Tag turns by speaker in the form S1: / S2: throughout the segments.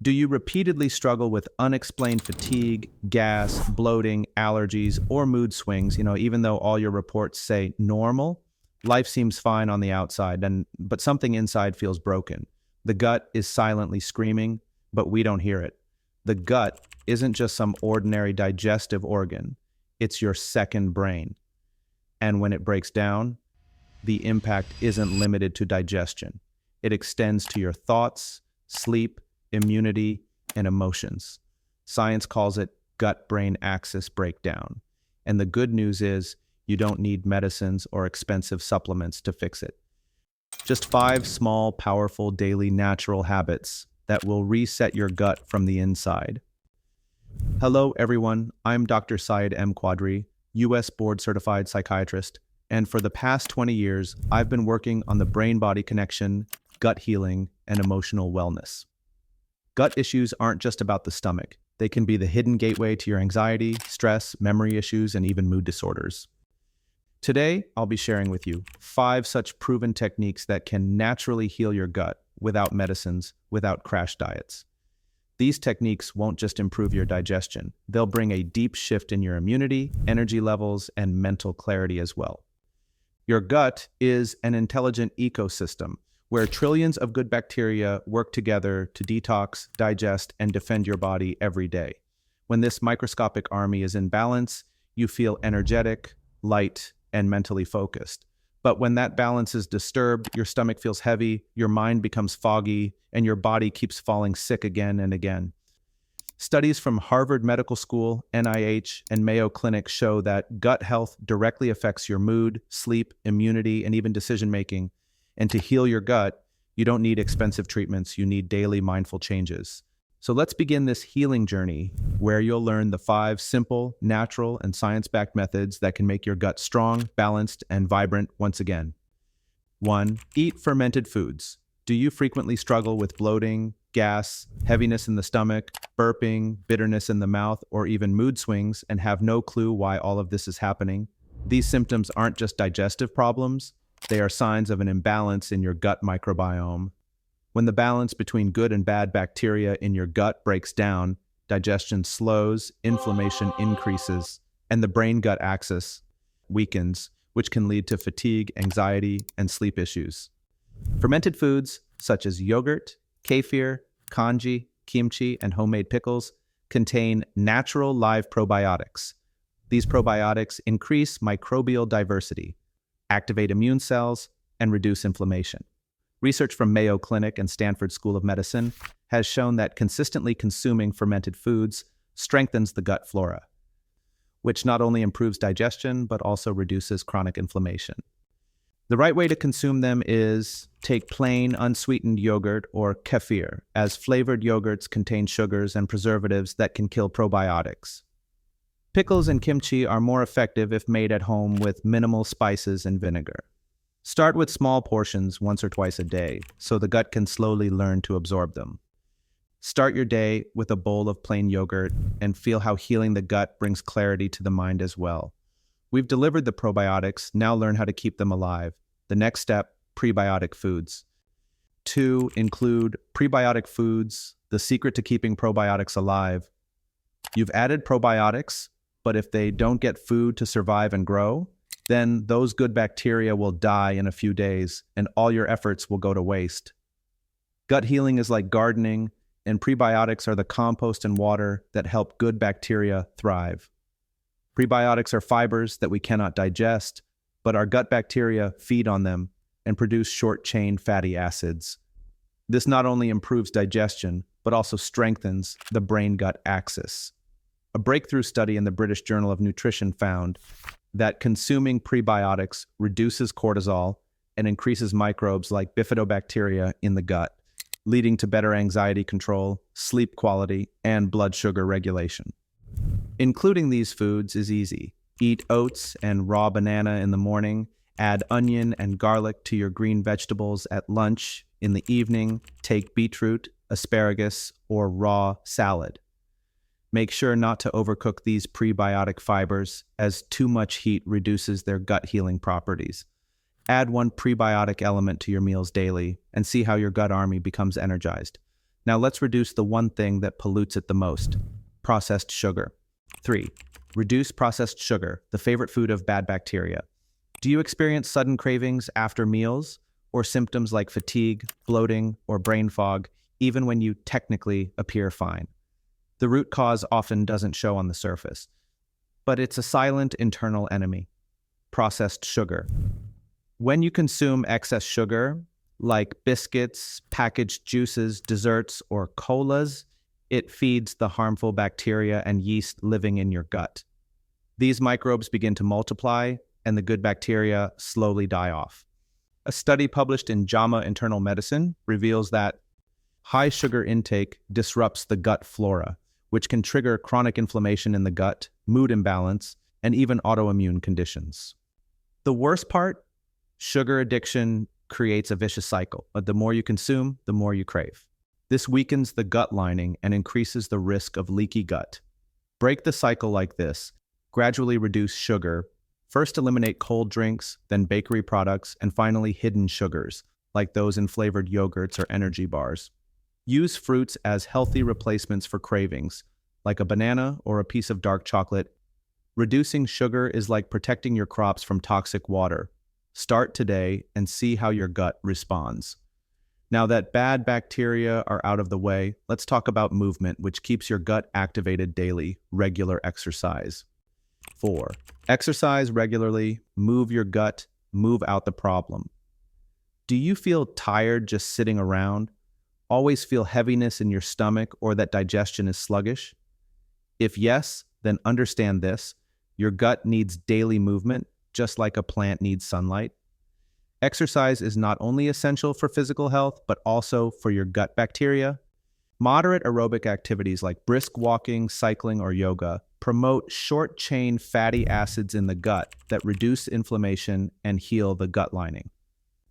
S1: Do you repeatedly struggle with unexplained fatigue, gas, bloating, allergies, or mood swings, even though all your reports say normal? Life seems fine on the outside, but something inside feels broken. The gut is silently screaming, but we don't hear it. The gut isn't just some ordinary digestive organ. It's your second brain. And when it breaks down, the impact isn't limited to digestion. It extends to your thoughts, sleep, immunity, and emotions. Science calls it gut-brain axis breakdown. And the good news is you don't need medicines or expensive supplements to fix it. Just 5 small, powerful, daily natural habits that will reset your gut from the inside. Hello, everyone. I'm Dr. Syed M. Quadri, U.S. board-certified psychiatrist, and for the past 20 years, I've been working on the brain-body connection, gut healing, and emotional wellness. Gut issues aren't just about the stomach. They can be the hidden gateway to your anxiety, stress, memory issues, and even mood disorders. Today, I'll be sharing with you 5 such proven techniques that can naturally heal your gut without medicines, without crash diets. These techniques won't just improve your digestion. They'll bring a deep shift in your immunity, energy levels, and mental clarity as well. Your gut is an intelligent ecosystem where trillions of good bacteria work together to detox, digest, and defend your body every day. When this microscopic army is in balance, you feel energetic, light, and mentally focused. But when that balance is disturbed, your stomach feels heavy, your mind becomes foggy, and your body keeps falling sick again and again. Studies from Harvard Medical School, NIH, and Mayo Clinic show that gut health directly affects your mood, sleep, immunity, and even decision-making. And to heal your gut, you don't need expensive treatments, you need daily mindful changes. So let's begin this healing journey where you'll learn the 5 simple, natural, and science-backed methods that can make your gut strong, balanced, and vibrant once again. 1. Eat fermented foods. Do you frequently struggle with bloating, gas, heaviness in the stomach, burping, bitterness in the mouth, or even mood swings and have no clue why all of this is happening? These symptoms aren't just digestive problems. They are signs of an imbalance in your gut microbiome. When the balance between good and bad bacteria in your gut breaks down, digestion slows, inflammation increases, and the brain-gut axis weakens, which can lead to fatigue, anxiety, and sleep issues. Fermented foods such as yogurt, kefir, congee, kimchi, and homemade pickles contain natural live probiotics. These probiotics increase microbial diversity, activate immune cells, and reduce inflammation. Research from Mayo Clinic and Stanford School of Medicine has shown that consistently consuming fermented foods strengthens the gut flora, which not only improves digestion, but also reduces chronic inflammation. The right way to consume them is take plain, unsweetened yogurt or kefir, as flavored yogurts contain sugars and preservatives that can kill probiotics. Pickles and kimchi are more effective if made at home with minimal spices and vinegar. Start with small portions once or twice a day, so the gut can slowly learn to absorb them. Start your day with a bowl of plain yogurt and feel how healing the gut brings clarity to the mind as well. We've delivered the probiotics, now learn how to keep them alive. The next step, prebiotic foods. 2. Include prebiotic foods, the secret to keeping probiotics alive. You've added probiotics, but if they don't get food to survive and grow, then those good bacteria will die in a few days, and all your efforts will go to waste. Gut healing is like gardening, and prebiotics are the compost and water that help good bacteria thrive. Prebiotics are fibers that we cannot digest, but our gut bacteria feed on them and produce short-chain fatty acids. This not only improves digestion, but also strengthens the brain-gut axis. A breakthrough study in the British Journal of Nutrition found that consuming prebiotics reduces cortisol and increases microbes like bifidobacteria in the gut, leading to better anxiety control, sleep quality, and blood sugar regulation. Including these foods is easy. Eat oats and raw banana in the morning, add onion and garlic to your green vegetables at lunch. In the evening, take beetroot, asparagus, or raw salad. Make sure not to overcook these prebiotic fibers, as too much heat reduces their gut healing properties. Add 1 prebiotic element to your meals daily and see how your gut army becomes energized. Now let's reduce the one thing that pollutes it the most: processed sugar. 3. Reduce processed sugar, the favorite food of bad bacteria. Do you experience sudden cravings after meals, or symptoms like fatigue, bloating, or brain fog, even when you technically appear fine? The root cause often doesn't show on the surface, but it's a silent internal enemy: processed sugar. When you consume excess sugar, like biscuits, packaged juices, desserts, or colas, it feeds the harmful bacteria and yeast living in your gut. These microbes begin to multiply, and the good bacteria slowly die off. A study published in JAMA Internal Medicine reveals that high sugar intake disrupts the gut flora, which can trigger chronic inflammation in the gut, mood imbalance, and even autoimmune conditions. The worst part? Sugar addiction creates a vicious cycle. But the more you consume, the more you crave. This weakens the gut lining and increases the risk of leaky gut. Break the cycle like this. Gradually reduce sugar. First eliminate cold drinks, then bakery products, and finally hidden sugars, like those in flavored yogurts or energy bars. Use fruits as healthy replacements for cravings, like a banana or a piece of dark chocolate. Reducing sugar is like protecting your crops from toxic water. Start today and see how your gut responds. Now that bad bacteria are out of the way, let's talk about movement, which keeps your gut activated daily: regular exercise. 4. Exercise regularly, move your gut, move out the problem. Do you feel tired just sitting around? Always feel heaviness in your stomach or that digestion is sluggish? If yes, then understand this: your gut needs daily movement, just like a plant needs sunlight. Exercise is not only essential for physical health, but also for your gut bacteria. Moderate aerobic activities like brisk walking, cycling, or yoga promote short-chain fatty acids in the gut that reduce inflammation and heal the gut lining.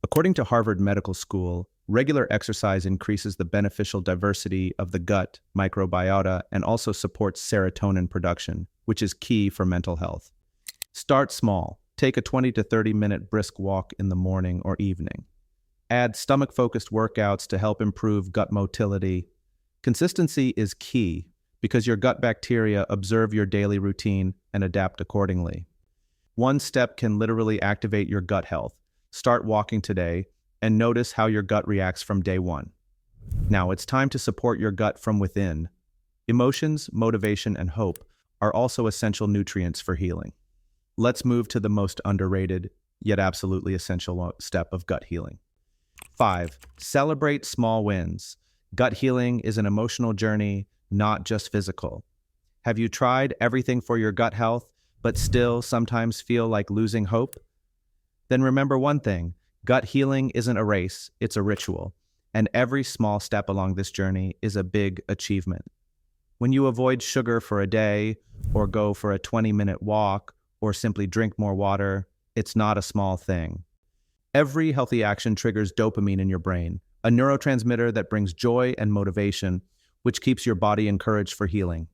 S1: According to Harvard Medical School, regular exercise increases the beneficial diversity of the gut microbiota and also supports serotonin production, which is key for mental health. Start small. Take a 20 to 30-minute brisk walk in the morning or evening. Add stomach-focused workouts to help improve gut motility. Consistency is key because your gut bacteria observe your daily routine and adapt accordingly. One step can literally activate your gut health. Start walking today and notice how your gut reacts from day one. Now it's time to support your gut from within. Emotions, motivation, and hope are also essential nutrients for healing. Let's move to the most underrated, yet absolutely essential step of gut healing. 5. Celebrate small wins. Gut healing is an emotional journey, not just physical. Have you tried everything for your gut health, but still sometimes feel like losing hope? Then remember one thing: gut healing isn't a race, it's a ritual, and every small step along this journey is a big achievement. When you avoid sugar for a day, or go for a 20-minute walk, or simply drink more water, it's not a small thing. Every healthy action triggers dopamine in your brain, a neurotransmitter that brings joy and motivation, which keeps your body encouraged for healing.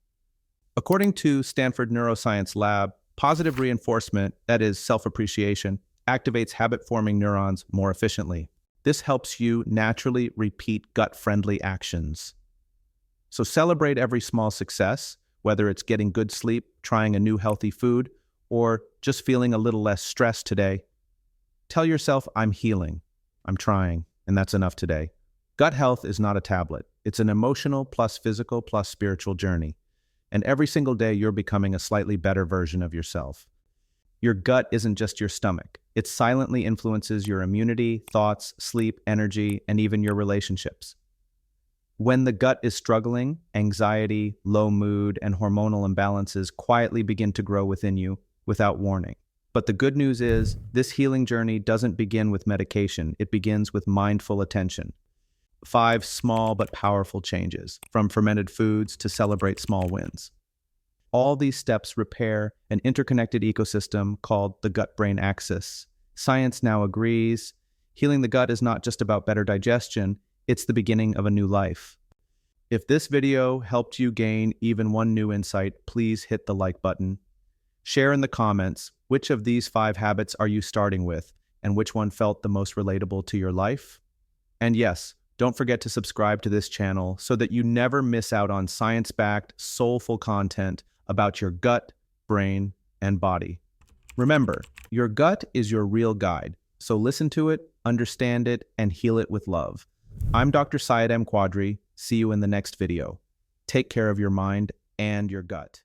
S1: According to Stanford Neuroscience Lab, positive reinforcement, that is self-appreciation, activates habit-forming neurons more efficiently. This helps you naturally repeat gut-friendly actions. So celebrate every small success, whether it's getting good sleep, trying a new healthy food, or just feeling a little less stressed today. Tell yourself, I'm healing, I'm trying, and that's enough today. Gut health is not a tablet. It's an emotional plus physical plus spiritual journey. And every single day, you're becoming a slightly better version of yourself. Your gut isn't just your stomach. It silently influences your immunity, thoughts, sleep, energy, and even your relationships. When the gut is struggling, anxiety, low mood, and hormonal imbalances quietly begin to grow within you without warning. But the good news is, this healing journey doesn't begin with medication. It begins with mindful attention. 5 small but powerful changes, from fermented foods to celebrate small wins. All these steps repair an interconnected ecosystem called the gut-brain axis. Science now agrees, healing the gut is not just about better digestion, it's the beginning of a new life. If this video helped you gain even one new insight, please hit the like button. Share in the comments, which of these 5 habits are you starting with, and which one felt the most relatable to your life? And yes, Don't forget to subscribe to this channel so that you never miss out on science-backed, soulful content about your gut, brain, and body. Remember, your gut is your real guide, so listen to it, understand it, and heal it with love. I'm Dr. Syed M. Quadri. See you in the next video. Take care of your mind and your gut.